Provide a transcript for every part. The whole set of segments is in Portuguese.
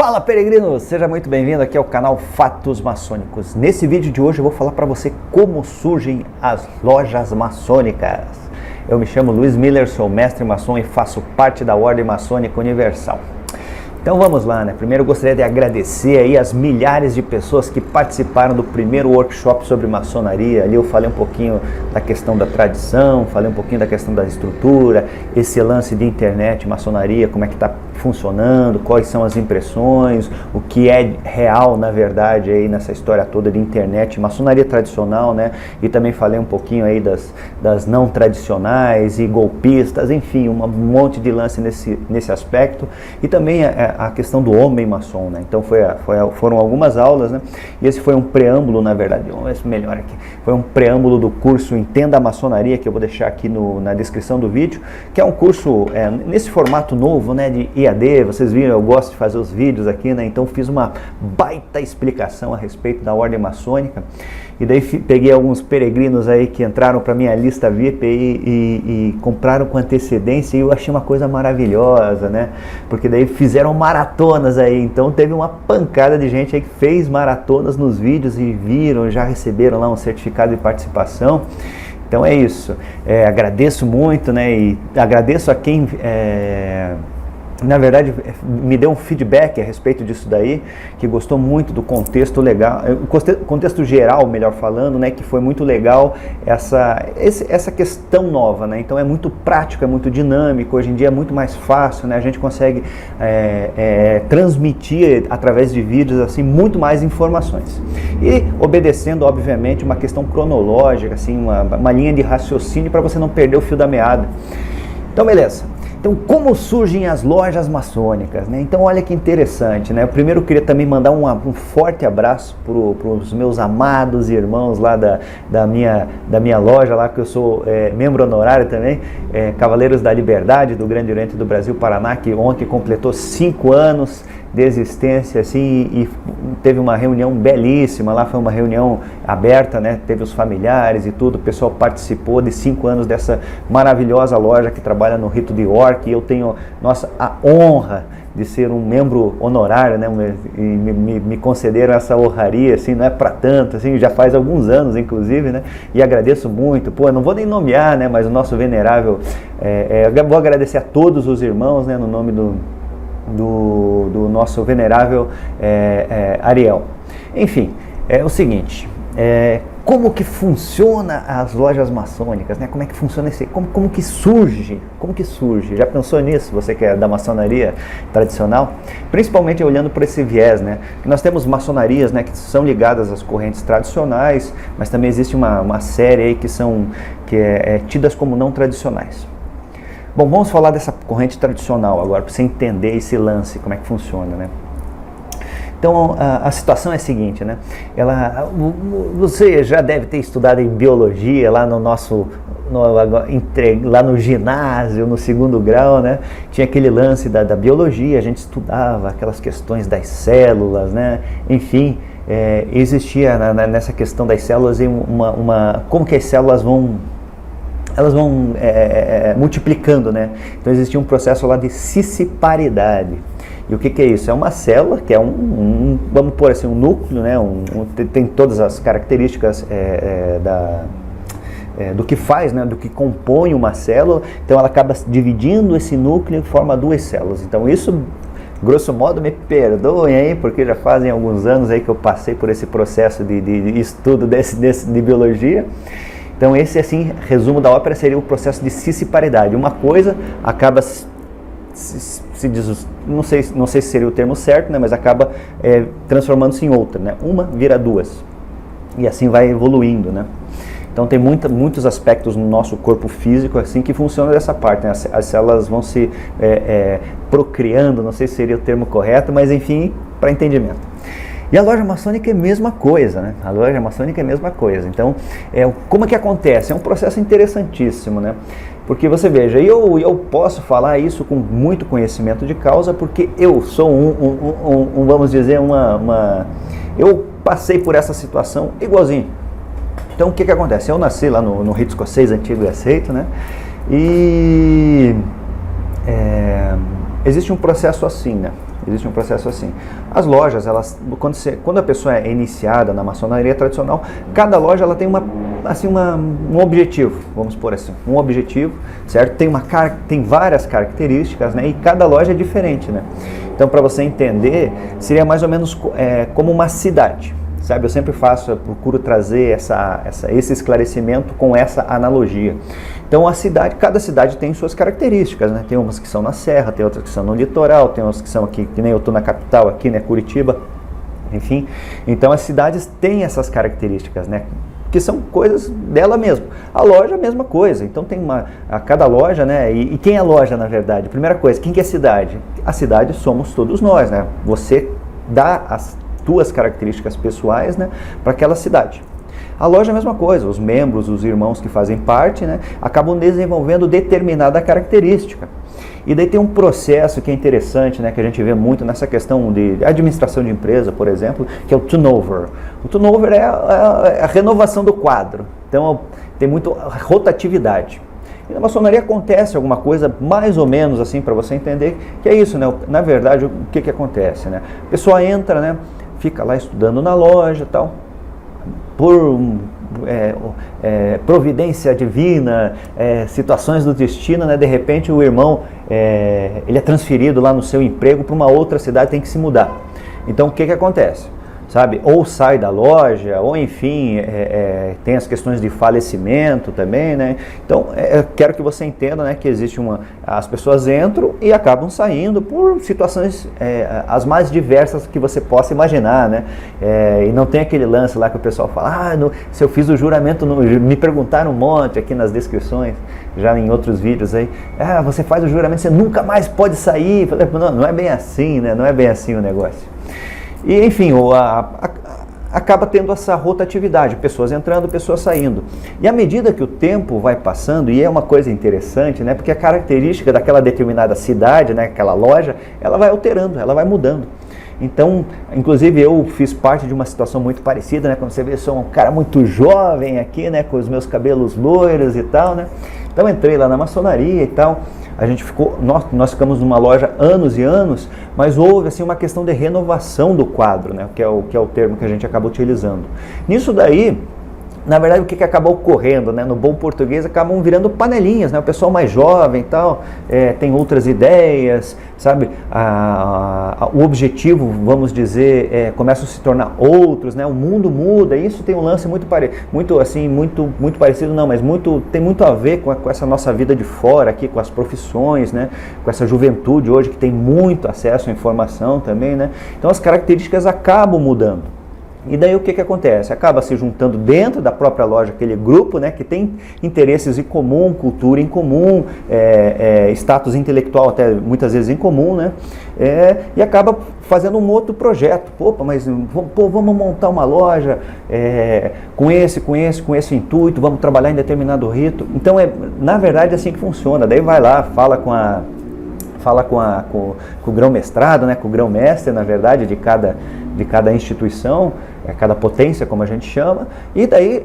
Fala, peregrino! Seja muito bem-vindo aqui ao canal Fatos Maçônicos. Nesse vídeo de hoje eu vou falar para você como surgem as lojas maçônicas. Eu me chamo Luiz Miller, sou mestre maçom e faço parte da Ordem Maçônica Universal. Então vamos lá, né? Primeiro eu gostaria de agradecer aí as milhares de pessoas que participaram do primeiro workshop sobre maçonaria. Ali eu falei um pouquinho da questão da tradição, falei um pouquinho da questão da estrutura, esse lance de internet, maçonaria, como é que está funcionando, quais são as impressões, o que é real na verdade aí nessa história toda de internet, maçonaria tradicional, né? E também falei um pouquinho aí das não tradicionais e golpistas, enfim, um monte de lance nesse aspecto. E também a questão do homem maçom, né? Então foram algumas aulas, né? E esse foi um preâmbulo, na verdade, vamos ver se melhor aqui. Foi um preâmbulo do curso Entenda a Maçonaria, que eu vou deixar aqui na descrição do vídeo, que é um curso nesse formato novo, né, de EAD. Vocês viram, eu gosto de fazer os vídeos aqui, né? Então fiz uma baita explicação a respeito da Ordem Maçônica. E daí peguei alguns peregrinos aí que entraram para minha lista VIP e compraram com antecedência, e eu achei uma coisa maravilhosa, né? Porque daí fizeram maratonas aí, então teve uma pancada de gente aí que fez maratonas nos vídeos e viram, já receberam lá um certificado de participação. Então é isso, agradeço muito, né? E agradeço a quem na verdade me deu um feedback a respeito disso daí, que gostou muito do contexto legal, o contexto geral, melhor falando, né, que foi muito legal essa questão nova, né? Então é muito prático, é muito dinâmico, hoje em dia é muito mais fácil, né? A gente consegue transmitir através de vídeos assim muito mais informações e obedecendo obviamente uma questão cronológica, assim, uma linha de raciocínio para você não perder o fio da meada. Então beleza. Então, como surgem as lojas maçônicas, né? Então, olha que interessante, né? Eu primeiro queria também mandar um forte abraço para os meus amados irmãos lá da minha loja, lá que eu sou membro honorário também, Cavaleiros da Liberdade, do Grande Oriente do Brasil, Paraná, que ontem completou 5 anos de existência, assim, e teve uma reunião belíssima lá, foi uma reunião aberta, né? Teve os familiares e tudo, o pessoal participou de 5 anos dessa maravilhosa loja que trabalha no Rito de York, e eu tenho, a honra de ser um membro honorário, né? E me concederam essa honraria, assim, não é para tanto, assim, já faz alguns anos, inclusive, né? E agradeço muito, eu não vou nem nomear, né? Mas o nosso venerável, vou agradecer a todos os irmãos, né? No nome do nosso venerável Ariel. Enfim, é o seguinte, como que funciona as lojas maçônicas, né? Como é que funciona como que surge? Já pensou nisso, você que é da maçonaria tradicional? Principalmente olhando por esse viés, né? Nós temos maçonarias, né, que são ligadas às correntes tradicionais, mas também existe uma série aí que são tidas como não tradicionais. Bom, vamos falar dessa corrente tradicional agora, para você entender esse lance, como é que funciona, né? Então, a situação é a seguinte, né? Você já deve ter estudado em biologia lá lá no ginásio, no 2º grau, né? Tinha aquele lance da biologia, a gente estudava aquelas questões das células, né? Enfim, existia nessa questão das células como que as células vão multiplicando, né? Então existia um processo lá de cisciparidade. E o que é isso? É uma célula que é vamos pôr assim, um núcleo, né? Tem todas as características do que faz, né? Do que compõe uma célula. Então ela acaba dividindo esse núcleo e forma 2 células. Então isso, grosso modo, me perdoem aí, porque já fazem alguns anos aí que eu passei por esse processo de estudo de biologia. Então esse, assim, resumo da ópera seria o processo de cisciparidade. Uma coisa acaba não sei se seria o termo certo, né, mas acaba transformando-se em outra, né? Uma vira 2. E assim vai evoluindo, né? Então tem muitos aspectos no nosso corpo físico assim que funcionam dessa parte, né? As células vão se procriando, não sei se seria o termo correto, mas enfim, para entendimento. E a loja maçônica é a mesma coisa, né? A loja maçônica é a mesma coisa. Então, como é que acontece? É um processo interessantíssimo, né? Porque você veja, eu posso falar isso com muito conhecimento de causa, porque eu sou vamos dizer, eu passei por essa situação igualzinho. Então, o que acontece? Eu nasci lá no rito escocês, antigo e aceito, né? E existe um processo assim, né? Existe um processo assim. As lojas, elas, quando a pessoa é iniciada na maçonaria tradicional, cada loja ela tem um objetivo, vamos por assim, um objetivo, certo? Tem várias características, né? E cada loja é diferente, né? Então, para você entender, seria mais ou menos como uma cidade, sabe? Eu sempre eu procuro trazer esse esclarecimento com essa analogia. Então, cada cidade tem suas características, né? Tem umas que são na serra, tem outras que são no litoral, tem umas que são aqui, que nem eu estou na capital aqui, né? Curitiba, enfim. Então, as cidades têm essas características, né? Que são coisas dela mesma. A loja, a mesma coisa. Então, a cada loja, né? E quem é loja, na verdade? Primeira coisa, quem que é cidade? A cidade somos todos nós, né? Você dá as tuas características pessoais, né, para aquela cidade. A loja é a mesma coisa, os membros, os irmãos que fazem parte, né, acabam desenvolvendo determinada característica. E daí tem um processo que é interessante, né, que a gente vê muito nessa questão de administração de empresa, por exemplo, que é o turnover. O turnover é a renovação do quadro, então tem muita rotatividade. E na maçonaria acontece alguma coisa mais ou menos assim, para você entender que é isso, né? Na verdade, o que acontece, né? A pessoa entra, né, fica lá estudando na loja e tal, por providência divina, situações do destino, né? De repente o irmão, ele é transferido lá no seu emprego para uma outra cidade, tem que se mudar. Então o que acontece? Sabe? Ou sai da loja, ou enfim, tem as questões de falecimento também, né? Então, eu quero que você entenda, né, que existe as pessoas entram e acabam saindo por situações as mais diversas que você possa imaginar, né? E não tem aquele lance lá que o pessoal fala, se eu fiz o juramento, me perguntaram um monte aqui nas descrições, já em outros vídeos aí, você faz o juramento, você nunca mais pode sair. Eu falei, não é bem assim, né? Não é bem assim o negócio. E, enfim, acaba tendo essa rotatividade, pessoas entrando, pessoas saindo. E à medida que o tempo vai passando, e é uma coisa interessante, né, porque a característica daquela determinada cidade, né, aquela loja, ela vai alterando, ela vai mudando. Então, inclusive eu fiz parte de uma situação muito parecida, né, quando você vê, eu sou um cara muito jovem aqui, né, com os meus cabelos loiros e tal, né. Então entrei lá na maçonaria e tal, a gente nós ficamos numa loja anos e anos, mas houve assim uma questão de renovação do quadro, né, que é o termo que a gente acaba utilizando. Nisso daí, na verdade, o que acaba ocorrendo, né, no bom português, acabam virando panelinhas, né, o pessoal mais jovem e tal, tem outras ideias, sabe, o objetivo, vamos dizer, começa a se tornar outros, né, o mundo muda, isso tem um lance muito parecido, não, mas tem muito a ver com essa nossa vida de fora aqui, com as profissões, né, com essa juventude hoje que tem muito acesso à informação também, né, então as características acabam mudando. E daí o que acontece? Acaba se juntando dentro da própria loja aquele grupo, né, que tem interesses em comum, cultura em comum, status intelectual até muitas vezes em comum, né, e acaba fazendo um outro projeto. Mas vamos montar uma loja com esse intuito, vamos trabalhar em determinado rito. Então na verdade é assim que funciona. Daí vai lá, fala com o grão-mestrado, né, com o grão-mestre, na verdade, de cada instituição, cada potência, como a gente chama, e daí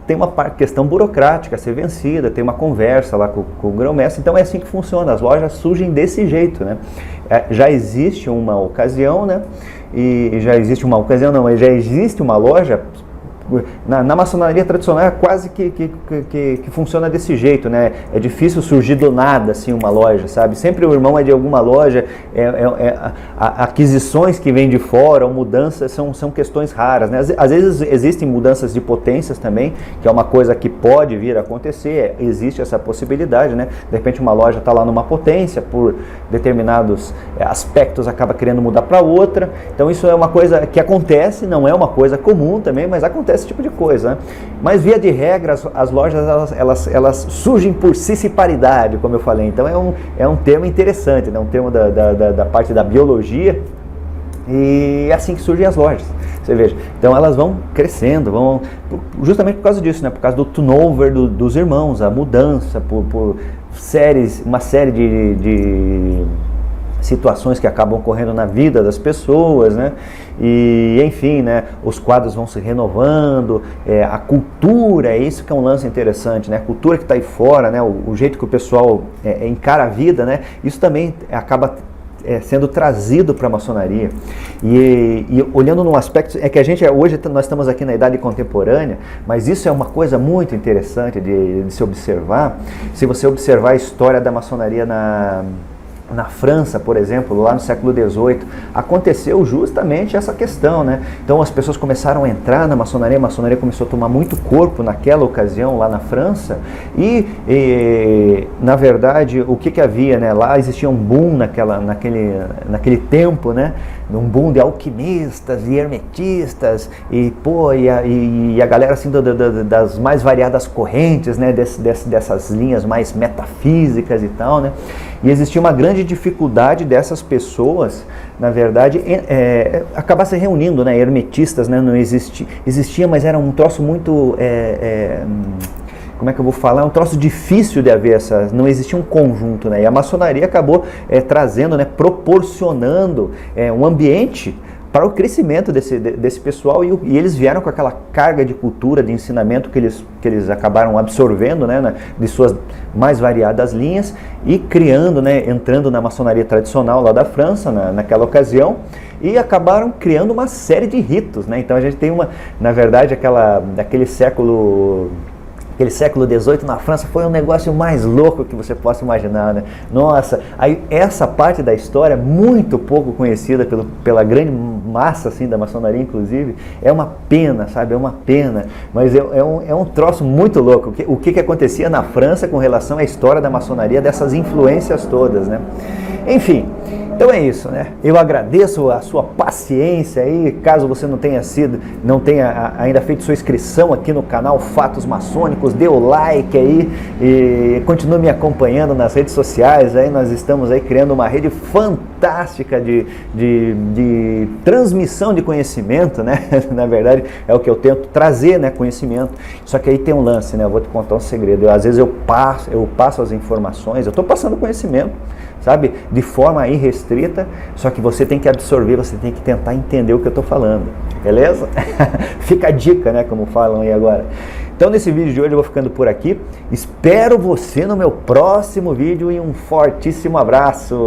tem uma questão burocrática a ser vencida, tem uma conversa lá com o grão-mestre. Então é assim que funciona, as lojas surgem desse jeito, né? Já existe uma ocasião, né? Já existe uma loja. Na maçonaria tradicional é quase que funciona desse jeito, né? É difícil surgir do nada assim uma loja, sabe? Sempre o irmão é de alguma loja, aquisições que vêm de fora ou mudanças são questões raras, né? Às vezes existem mudanças de potências também, que é uma coisa que pode vir a acontecer, existe essa possibilidade, né? De repente uma loja está lá numa potência, por determinados aspectos acaba querendo mudar para outra, então isso é uma coisa que acontece, não é uma coisa comum também, mas acontece esse tipo de coisa, né? Mas via de regra as lojas elas surgem por ciciparidade, como eu falei. Então é um termo interessante, né? Um termo da parte da biologia, e é assim que surgem as lojas. Você veja, então elas vão crescendo, justamente por causa disso, né? Por causa do turnover dos irmãos, a mudança por uma série de situações que acabam ocorrendo na vida das pessoas, né? E enfim, né? Os quadros vão se renovando, a cultura, é isso que é um lance interessante, né? A cultura que está aí fora, né? O jeito que o pessoal encara a vida, né? Isso também acaba sendo trazido para a maçonaria. E olhando num aspecto, é que a gente hoje nós estamos aqui na idade contemporânea, mas isso é uma coisa muito interessante de se observar. Se você observar a história da maçonaria na França, por exemplo, lá no século XVIII, aconteceu justamente essa questão, né? Então as pessoas começaram a entrar na maçonaria, a maçonaria começou a tomar muito corpo naquela ocasião lá na França e na verdade, o que havia, né? Lá existia um boom naquele tempo, né? Um boom de alquimistas e hermetistas e a galera assim das mais variadas correntes, né? Dessas linhas mais metafísicas e tal, né? E existia uma grande dificuldade dessas pessoas, na verdade, acabar se reunindo, né? Hermetistas, né? Não existia, mas era um troço muito, como é que eu vou falar? Um troço difícil de haver não existia um conjunto, né? E a maçonaria acabou trazendo, né? Proporcionando um ambiente para o crescimento desse pessoal e eles vieram com aquela carga de cultura, de ensinamento que eles acabaram absorvendo, né, de suas mais variadas linhas e criando, né, entrando na maçonaria tradicional lá da França, naquela ocasião, e acabaram criando uma série de ritos, né? Então a gente tem na verdade, aquele século XVIII na França foi um negócio mais louco que você possa imaginar, né? Nossa, aí essa parte da história, muito pouco conhecida pela grande massa assim, da maçonaria, inclusive, é uma pena, sabe? É uma pena, mas é um troço muito louco. O que acontecia na França com relação à história da maçonaria, dessas influências todas, né? Enfim, então é isso, né? Eu agradeço a sua paciência aí, caso você não tenha ainda feito sua inscrição aqui no canal Fatos Maçônicos, dê o like aí e continue me acompanhando nas redes sociais, aí nós estamos aí criando uma rede fantástica de transmissão de conhecimento, né? Na verdade é o que eu tento trazer, né? Conhecimento, só que aí tem um lance, né? Eu vou te contar um segredo, às vezes eu passo as informações, eu estou passando conhecimento, sabe, de forma irrestrita, só que você tem que absorver, você tem que tentar entender o que eu estou falando, beleza? Fica a dica, né, como falam aí agora. Então nesse vídeo de hoje eu vou ficando por aqui, espero você no meu próximo vídeo e um fortíssimo abraço!